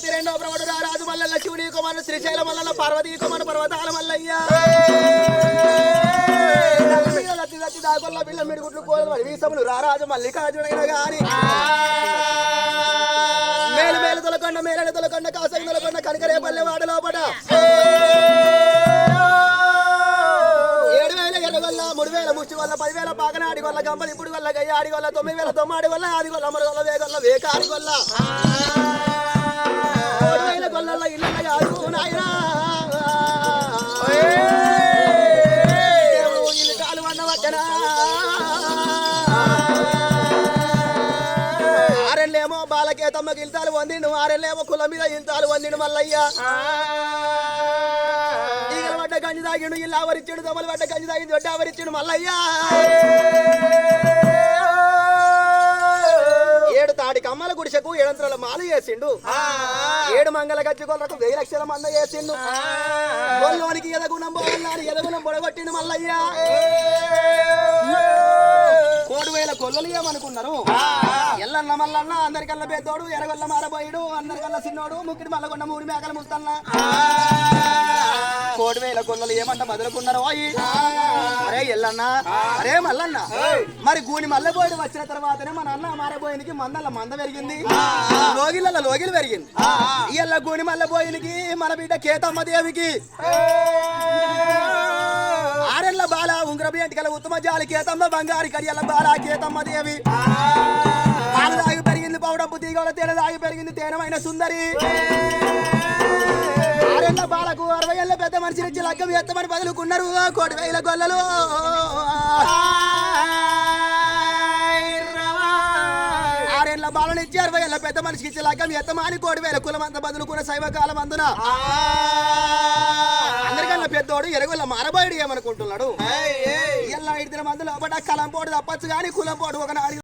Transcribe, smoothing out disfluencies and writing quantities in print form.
తిరేండో ప్రవడు రాజు మల్లన్న శివుని కుమారు శ్రీశైల మల్లన్న పార్వతీ కుమారు పర్వతాల మల్లయ్య దాకొల్ల పిల్ల మిడుగుట్లు కోలు వీసములు రారాజు మల్లికార్జునైన గాని మేలు మేలు తొలకొండ మేలడు తొలకొండ కాసై తొలకొండ కనకరే పల్లె వాడ లోపట 7,000 ఎర్రగొల్ల 3,000 ముష్టి వల్ల 10,000 పాకనాడి గొల్ల గంపలి ఇప్పుడు వల్ల గయ్యాడి గొల్ల 9,000 తొమ్మాడి వల్ల ఆది గొల్ల అమరగొల్ల వేగొల్ల వేకాడి గొల్ల 3,000 గొల్ల ఇళ్ళ కాదు నాయనా ఇల్లు కాలు అన్న వచ్చనా ఆరెళ్ళేమో బాలకేతమ్మకి ఇల్తాలు వందిండు ఆరెళ్ళేమో కుల మీద ఇల్తాలు వందిండు మల్లయ్య గంజి తాగిండు ఇల్లు ఆవరించాడు దొమలు పడ్డ గంజి తాగింది వడ్డ ఆవరించాడు మల్లయ్య 7 తాడి కమ్మల గుడిసెకు 7 మాలు వేసిండు 7 మంగళ గజ్జి కొలకు 1,000 లక్షల మంద వేసిండు గొల్లోనికి ఎదగుణం పోవాలని ఎదగుణం పొడగొట్టిండు మల్లయ్య 3,000 కొల్లలు ఏమనుకున్నారు ఎల్లన్న మల్లన్న అందరికల్లా పెద్దోడు ఎరగొల్ల మారబోయుడు అందరికల్లా చిన్నోడు ముక్కిడి మల్లగొండ 3 మేకల ముస్తన్న 3,000 కొల్లలు ఏమంట మొదలుకున్నారు అరే ఎల్లన్న అరే మల్లన్న మరి గూని మల్లబోయిడు వచ్చిన తర్వాతనే మన అన్న మారబోయినికి మందల మంద పెరిగింది లోగిళ్ళ లోగిలు పెరిగింది ఇయ్యల్ల గూని మల్లబోయినికి మన బిడ్డ కేతమ్మ దేవికి 6 బాల ఉంగరబి ఎంటికల ఉత్తమ జాలి కేతమ్మ బంగారి కడియల బాల కేతమ్మ దేవి పాలు దాగి పెరిగింది పౌడప్పు తీగల తేనె దాగి పెరిగింది తేనమైన సుందరి 6 బాలకు 60 పెద్ద మనిషి నుంచి లగ్గం ఎత్తమని బదులుకున్నారు 1,000 గొల్లలు 6 బాలనిచ్చి 60 పెద్ద మనిషికి ఇచ్చి లగ్గం ఎత్తమని 1,000 కులమంత బదులుకున్న శైవకాలం అందున అందరికన్నా పెద్దోడు ఎరగొల్ల మారబోయుడు ఏమనుకుంటున్నాడు ఇలా 5 మంది లోపల కలంపోటు తప్పచ్చు కానీ కులంపోటు ఒక 4